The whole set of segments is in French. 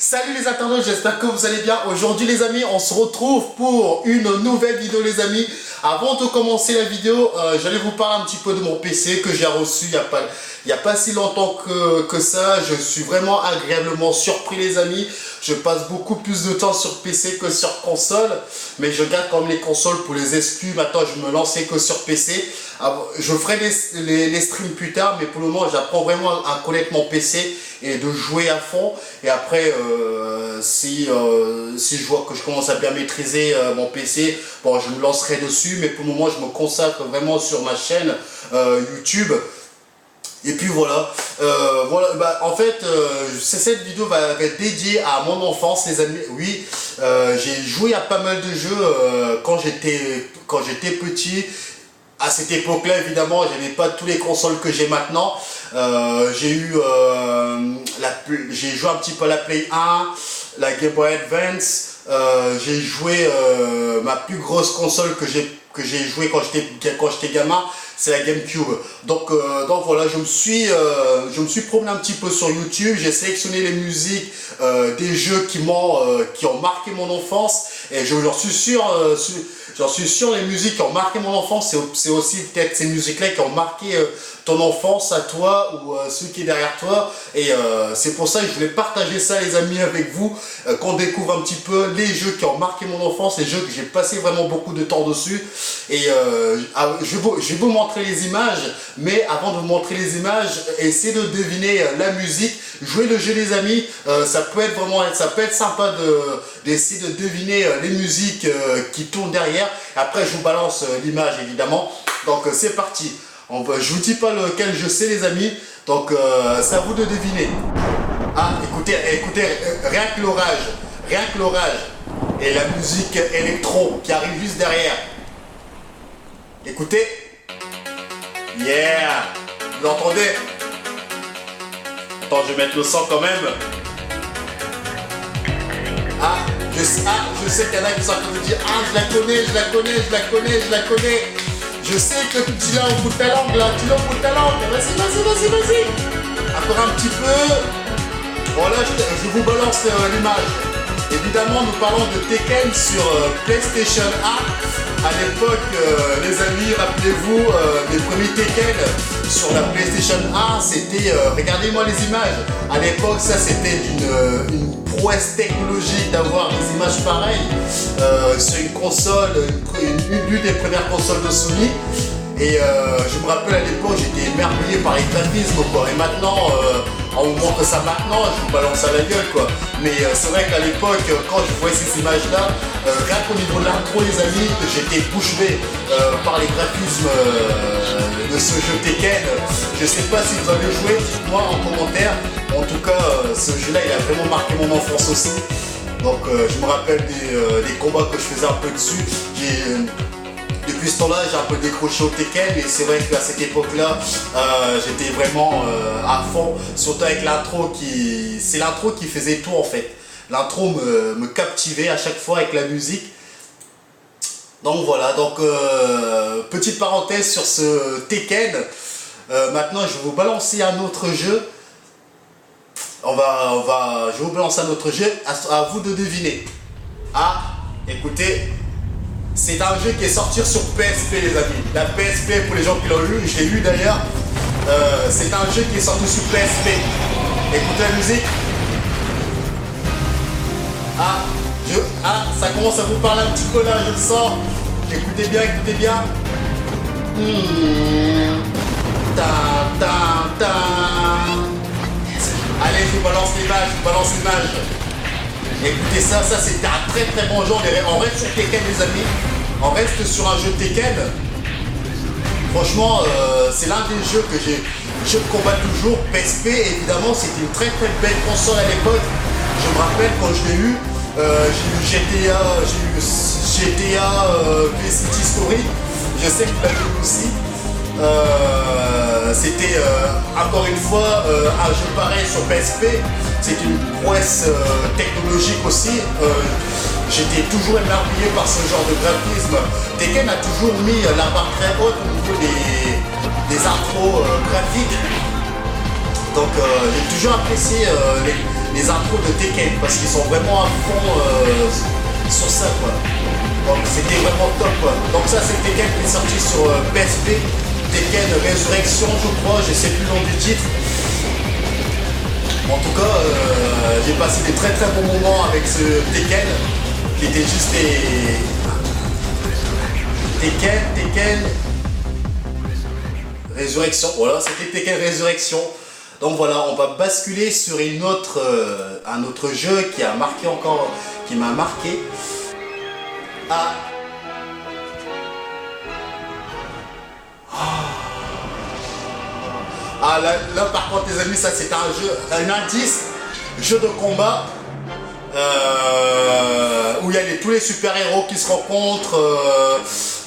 Salut les internautes, j'espère que vous allez bien. Aujourd'hui les amis, on se retrouve pour une nouvelle vidéo les amis. Avant de commencer la vidéo, j'allais vous parler un petit peu de mon PC que j'ai reçu il n'y a pas si longtemps que ça. Je suis vraiment agréablement surpris les amis. Je passe beaucoup plus de temps sur PC que sur console. Mais je garde comme les consoles pour les exclus. Maintenant je me lançais que sur PC. Je ferai les streams plus tard, mais pour le moment j'apprends vraiment à connaître mon PC et de jouer à fond. Et après si je vois que je commence à bien maîtriser mon PC, bon, je me lancerai dessus, mais pour le moment je me consacre vraiment sur ma chaîne YouTube. Et puis voilà, en fait, cette vidéo va être dédiée à mon enfance les amis. Oui, j'ai joué à pas mal de jeux quand j'étais petit. À cette époque-là, évidemment, je n'avais pas tous les consoles que j'ai maintenant. J'ai joué un petit peu à la Play 1, la Game Boy Advance. J'ai joué ma plus grosse console que j'ai joué quand j'étais gamin, c'est la GameCube. Donc voilà, je me suis promené un petit peu sur YouTube. J'ai sélectionné les musiques des jeux qui ont marqué mon enfance. Et j'en suis sûr, les musiques qui ont marqué mon enfance, c'est aussi peut-être ces musiques-là qui ont marqué ton enfance à toi ou ceux qui est derrière toi. Et c'est pour ça que je voulais partager ça les amis avec vous, qu'on découvre un petit peu les jeux qui ont marqué mon enfance, les jeux que j'ai passé vraiment beaucoup de temps dessus. Et je vais vous montrer les images, mais avant de vous montrer les images, essayez de deviner la musique. Jouez le jeu les amis, ça peut être sympa d'essayer de deviner les musiques qui tournent derrière. Après je vous balance l'image évidemment. Donc c'est parti. Je vous dis pas lequel je sais les amis, donc c'est à vous de deviner. Ah écoutez, rien que l'orage et la musique électro qui arrive juste derrière. Écoutez. Yeah. Vous entendez? Attends, je vais mettre le son quand même. Je sais qu'il y en a qui sont en train de dire « Ah, je la connais. Je sais que tu l'as au bout de ta langue là, Vas-y. Encore un petit peu. Voilà, je vous balance l'image. Évidemment, nous parlons de Tekken sur PlayStation 1. À l'époque, les amis, rappelez-vous, les premiers Tekken sur la PlayStation 1, c'était, regardez-moi les images. À l'époque, ça c'était une prouesse technologique d'avoir des images pareilles sur une console, l'une des premières consoles de Sony. Et je me rappelle à l'époque, j'étais émerveillé par les graphismes quoi. Et maintenant, on me montre ça maintenant, je vous balance à la gueule quoi. Mais c'est vrai qu'à l'époque, quand je voyais ces images-là, rien qu'au niveau de l'intro les amis, j'étais bouche bée par les graphismes de ce jeu Tekken. Je sais pas si vous avez joué, dites-moi en commentaire. En tout cas, ce jeu-là, il a vraiment marqué mon enfance aussi. Donc je me rappelle des combats que je faisais un peu dessus. Depuis ce temps-là, j'ai un peu décroché au Tekken, et c'est vrai qu'à cette époque-là, j'étais vraiment à fond, surtout avec l'intro c'est l'intro qui faisait tout en fait. L'intro me captivait à chaque fois avec la musique. Donc voilà, petite parenthèse sur ce Tekken. Maintenant, je vais vous balancer un autre jeu. Je vais vous balancer un autre jeu, à vous de deviner. Ah, écoutez. C'est un jeu qui est sorti sur PSP les amis. La PSP pour les gens qui l'ont eu, je l'ai eu d'ailleurs. C'est un jeu qui est sorti sur PSP. Écoutez la musique. Ça commence à vous parler un petit peu là, je le sens. Écoutez bien. Allez, je vous balance l'image. Écoutez ça c'était un très très bon jeu. On reste sur Tekken les amis. On reste sur un jeu Tekken. Franchement, c'est l'un des jeux que je combats toujours. PSP, évidemment, c'était une très très belle console à l'époque. Je me rappelle quand je l'ai eu, j'ai eu GTA, V-City Story. Je sais que tu l'as eu aussi. C'était encore une fois un jeu pareil sur PSP. C'est une prouesse technologique aussi. J'étais toujours émerveillé par ce genre de graphisme. Tekken a toujours mis la barre très haute au niveau des intros graphiques. Donc j'ai toujours apprécié les intros de Tekken parce qu'ils sont vraiment à fond sur ça quoi. Donc c'était vraiment top quoi. Donc ça c'est Tekken qui est sorti sur PSP, Tekken Résurrection je crois, je sais plus le nom du titre. En tout cas, j'ai passé des très très bons moments avec ce Tekken qui était juste des... Tekken Résurrection, voilà, c'était Tekken Résurrection. Donc voilà, on va basculer sur un autre jeu qui m'a marqué. Là par contre les amis, ça c'est un indice, jeu de combat où il y a tous les super-héros qui se rencontrent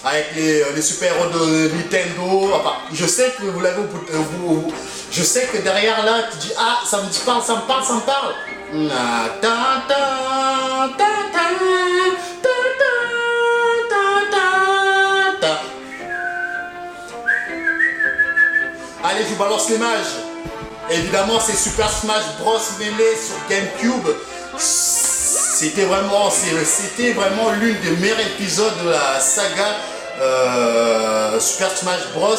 avec les super-héros de Nintendo. Enfin, je sais que vous l'avez je sais que derrière là, tu dis ah ça me parle. Allez, je vous balance l'image. Évidemment, c'est Super Smash Bros Melee sur GameCube. C'était vraiment l'une des meilleurs épisodes de la saga Super Smash Bros.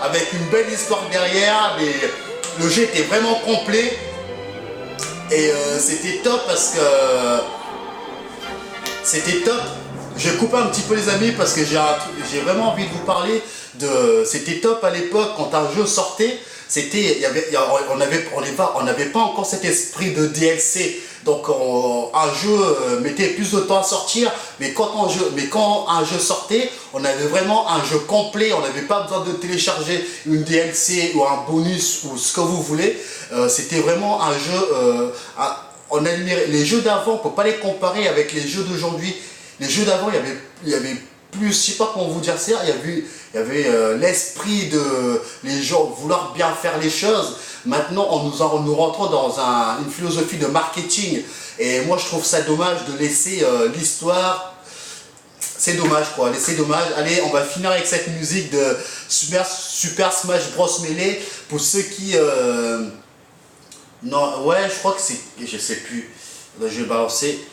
Avec une belle histoire derrière. Le jeu était vraiment complet. Et c'était top parce que... C'était top. Je coupe un petit peu les amis parce que j'ai vraiment envie de vous parler de... C'était top à l'époque quand un jeu sortait. On n'avait pas encore cet esprit de DLC. Donc un jeu mettait plus de temps à sortir, mais quand un jeu sortait, on avait vraiment un jeu complet, on n'avait pas besoin de télécharger une DLC ou un bonus ou ce que vous voulez. C'était vraiment un jeu, les jeux d'avant, on ne peut pas les comparer avec les jeux d'aujourd'hui. Les jeux d'avant, il y avait plus, je sais pas comment vous dire ça, il y avait l'esprit de les gens vouloir bien faire les choses. Maintenant, nous rentrons dans une philosophie de marketing. Et moi, je trouve ça dommage de laisser l'histoire. C'est dommage, quoi. C'est dommage. Allez, on va finir avec cette musique de Super Smash Bros Melee. Pour ceux qui... Non, ouais, je crois que c'est... Je sais plus. Là, je vais balancer.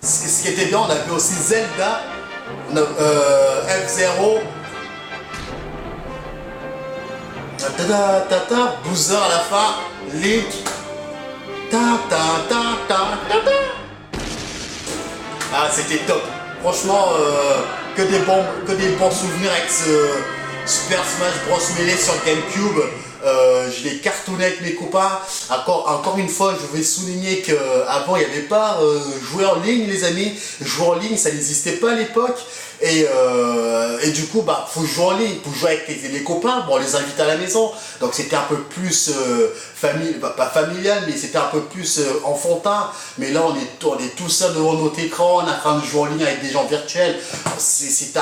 Ce qui était bien, on avait aussi Zelda. F0. Bowser à la fin, Link. Ah, c'était top. Franchement, que des bons souvenirs avec ce Super Smash Bros Melee sur GameCube. Je l'ai cartonné avec mes copains. Encore une fois, je vais souligner qu'avant, il n'y avait pas jouer en ligne, les amis. Jouer en ligne, ça n'existait pas à l'époque. Et du coup, faut jouer en ligne, pour jouer avec les copains, bon, on les invite à la maison. Donc c'était un peu plus pas familial, mais c'était un peu plus enfantin. Mais là, on est tout seul devant notre écran, on est en train de jouer en ligne avec des gens virtuels. C'est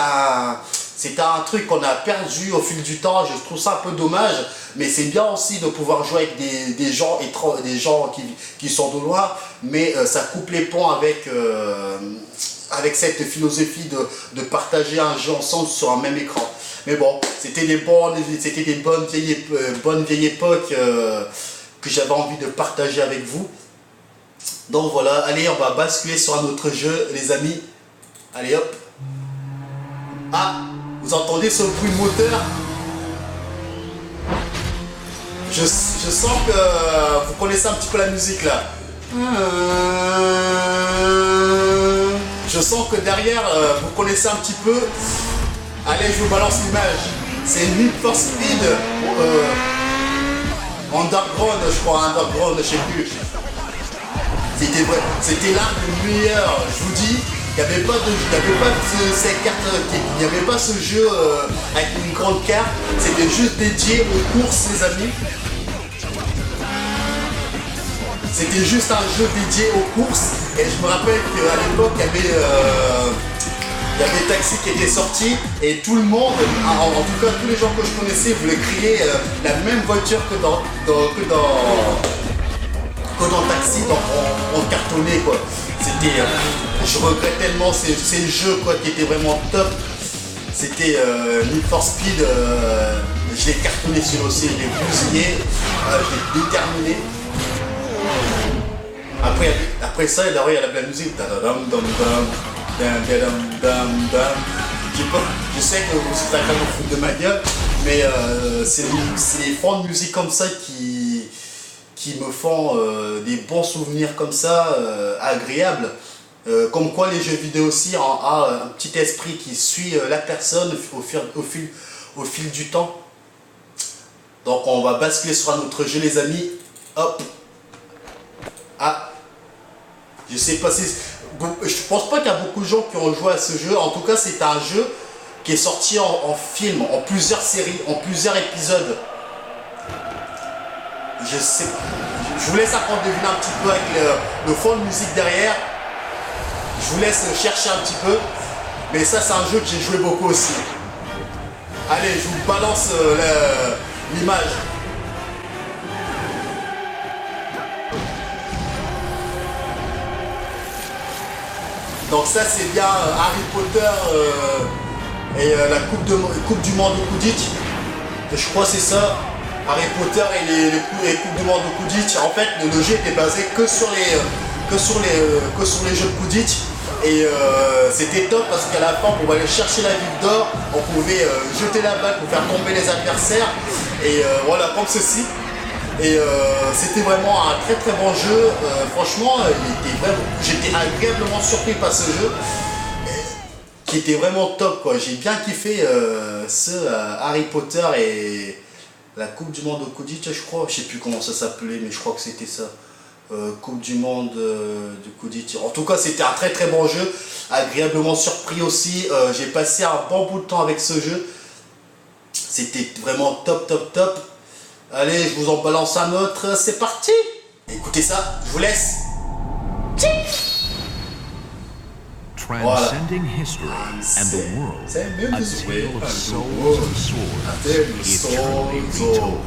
un truc qu'on a perdu au fil du temps, je trouve ça un peu dommage, mais c'est bien aussi de pouvoir jouer avec des gens qui sont de loin, mais ça coupe les ponts avec cette philosophie de partager un jeu ensemble sur un même écran. Mais bon, c'était des bonnes vieilles époques que j'avais envie de partager avec vous. Donc voilà, allez, on va basculer sur un autre jeu, les amis. Allez hop. Ah, vous entendez ce bruit de moteur? Je sens que vous connaissez un petit peu la musique là. Je sens que derrière, vous connaissez un petit peu. Allez, je vous balance l'image. C'est Need for Speed Underground, je crois, Underground, je sais plus. C'était vrai, c'était l'un des meilleurs, je vous dis. Il n'y avait pas ce jeu avec une grande carte, c'était juste dédié aux courses, les amis. C'était juste un jeu dédié aux courses. Et je me rappelle qu'à l'époque, il y avait Taxi qui était sorti et tout le monde, en tout cas tous les gens que je connaissais voulaient crier la même voiture que dans Taxi, donc on cartonnait quoi. C'était, je regrette tellement ces jeux quoi qui étaient vraiment top. C'était Need for Speed, je l'ai cartonné sur aussi, je l'ai bousillé, je l'ai déterminé. Après ça, il y a la musique. Je sais que vous êtes en train de foutre de ma gueule, mais c'est les fonds de musique comme ça qui me font des bons souvenirs comme ça, agréables. Comme quoi les jeux vidéo aussi ont un petit esprit qui suit la personne au fil du temps. Donc on va basculer sur un autre jeu les amis. Hop. Ah. Je sais pas si... Je pense pas qu'il y a beaucoup de gens qui ont joué à ce jeu. En tout cas c'est un jeu qui est sorti en film, en plusieurs séries, en plusieurs épisodes. Je sais pas. Je vous laisse apprendre à deviner un petit peu avec le fond de musique derrière. Je vous laisse chercher un petit peu. Mais ça c'est un jeu que j'ai joué beaucoup aussi. Allez, je vous balance l'image. Donc ça c'est bien Harry Potter et la coupe du monde de Quidditch. Je crois que c'est ça. Harry Potter et les coupes du monde de Quidditch. En fait le jeu était basé que sur les jeux de Quidditch. Et c'était top parce qu'à la fin pour aller chercher la ville d'or, on pouvait jeter la balle pour faire tomber les adversaires. Et voilà, comme ceci. Et c'était vraiment un très très bon jeu. Franchement, j'étais agréablement surpris par ce jeu. Qui était vraiment top quoi. J'ai bien kiffé ce Harry Potter et la Coupe du Monde au Quidditch, je crois. Je sais plus comment ça s'appelait, mais je crois que c'était ça. Coupe du Monde du Quidditch. En tout cas, c'était un très très bon jeu. Agréablement surpris aussi. J'ai passé un bon bout de temps avec ce jeu. C'était vraiment top top top. Allez, je vous en balance un autre. C'est parti. Écoutez ça, je vous laisse. Transcending history and the world, a tale of souls and swords, eternally retold.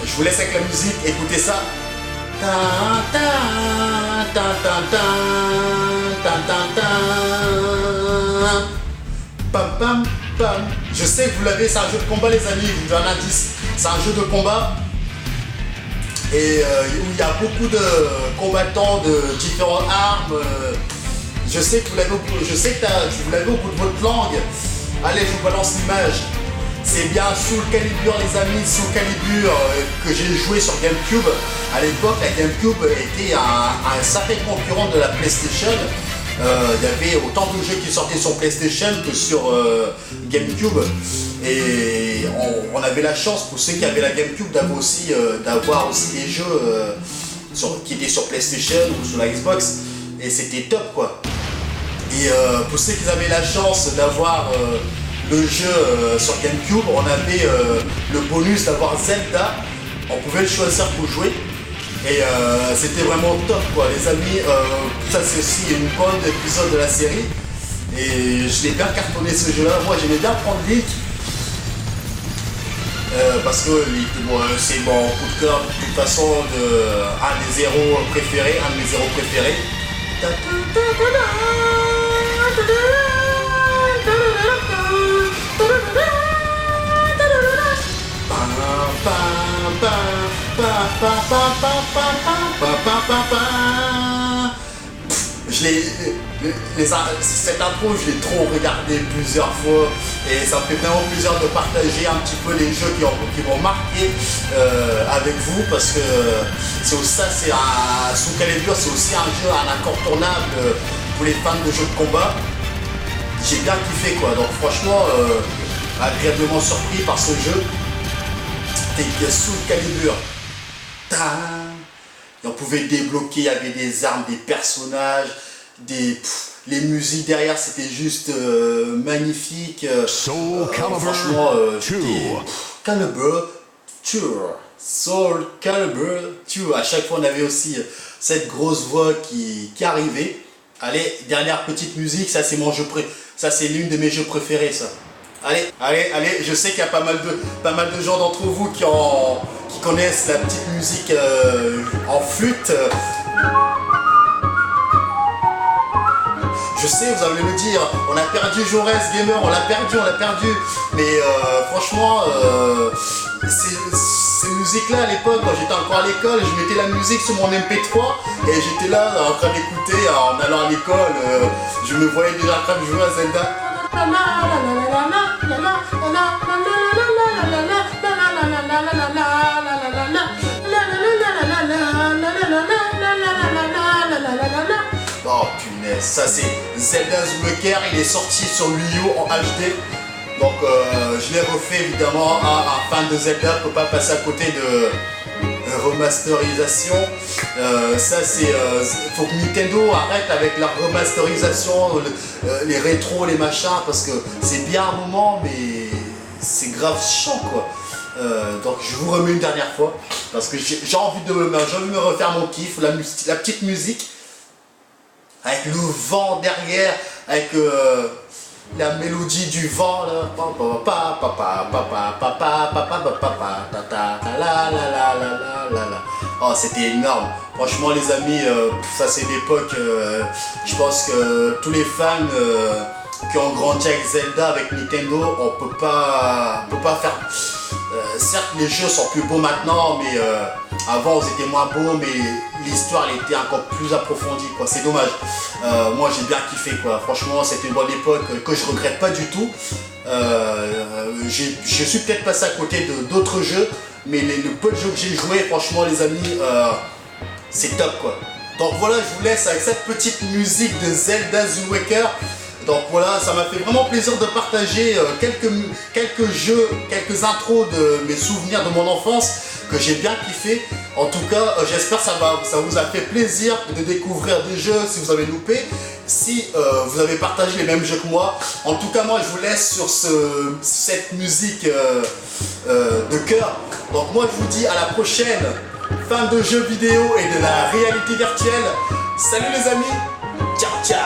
Je vous laisse avec la musique, écoutez ça. Pam pam pam. Je sais que vous l'avez, c'est un jeu de combat les amis, je vous donne un indice. C'est un jeu de combat. Et où il y a beaucoup de combattants de différentes armes. Je sais que vous l'avez au bout de votre langue. Allez, je vous balance l'image. C'est bien Soul Calibur les amis, Soul Calibur que j'ai joué sur GameCube. À l'époque, la GameCube était un sacré concurrent de la PlayStation. Il y avait autant de jeux qui sortaient sur PlayStation que sur GameCube. Et on avait la chance, pour ceux qui avaient la GameCube, d'avoir aussi des jeux qui étaient sur PlayStation ou sur la Xbox. Et c'était top quoi. Et pour ceux qui avaient la chance d'avoir le jeu sur GameCube, on avait le bonus d'avoir Zelda. On pouvait le choisir pour jouer. Et c'était vraiment top quoi les amis. Ça c'est aussi une bonne épisode de la série. Et je l'ai bien cartonné ce jeu là. Moi j'aimais bien prendre Link. Parce que c'est mon coup de cœur de toute façon un des héros préférés, un de mes héros préférés. Cette intro, je l'ai trop regardé plusieurs fois et ça me fait vraiment plaisir de partager un petit peu les jeux qui m'ont marqué avec vous parce que Soul Calibur, c'est aussi un jeu, un incontournable pour les fans de jeux de combat. J'ai bien kiffé quoi, donc franchement agréablement surpris par ce jeu. C'était Soul Calibur. Et on pouvait débloquer, il y avait des armes, des personnages, les musiques derrière, c'était juste magnifique. Soul Calibur franchement, 2. Calibur 2. Soul Calibur 2. À chaque fois, on avait aussi cette grosse voix qui arrivait. Allez, dernière petite musique, ça c'est mon jeu ça c'est l'une de mes jeux préférés ça. Allez, je sais qu'il y a pas mal de gens d'entre vous qui connaissent la petite musique en flûte. Je sais, vous allez me dire, on a perdu Jaurès Gamer, on l'a perdu. Mais franchement, ces musiques-là à l'époque, quand j'étais encore à l'école, je mettais la musique sur mon MP3 et j'étais là en train d'écouter en allant à l'école. Je me voyais déjà en train de jouer à Zelda. Oh punaise, ça c'est Zelda Wind Waker, il est sorti sur Wii U en HD. Donc je l'ai refait évidemment un fan de Zelda, peut pas passer à côté de remasterisation. Ça c'est, faut que Nintendo arrête avec la remasterisation, les rétros, les machins, parce que c'est bien un moment, mais c'est grave chiant quoi. Donc je vous remets une dernière fois, parce que j'ai envie de me refaire mon kiff, la petite musique, avec le vent derrière, avec la mélodie du vent là. Oh, c'était énorme. Franchement les amis, ça c'est l'époque, je pense que tous les fans qui ont grandi avec Zelda, avec Nintendo, on peut pas faire... certes les jeux sont plus beaux maintenant, mais avant ils étaient moins beaux, mais l'histoire elle était encore plus approfondie quoi. C'est dommage. Moi j'ai bien kiffé quoi. Franchement c'était une bonne époque que je regrette pas du tout. Je suis peut-être passé à côté d'autres jeux, mais le peu de jeux que j'ai joué, franchement les amis, c'est top quoi. Donc voilà, je vous laisse avec cette petite musique de Zelda Wind Waker. Donc voilà, ça m'a fait vraiment plaisir de partager quelques jeux, quelques intros de mes souvenirs de mon enfance que j'ai bien kiffé. En tout cas, j'espère que ça vous a fait plaisir de découvrir des jeux si vous avez loupé, si vous avez partagé les mêmes jeux que moi. En tout cas, moi je vous laisse sur cette musique de cœur. Donc moi je vous dis à la prochaine, fan de jeux vidéo et de la réalité virtuelle. Salut les amis, ciao ciao.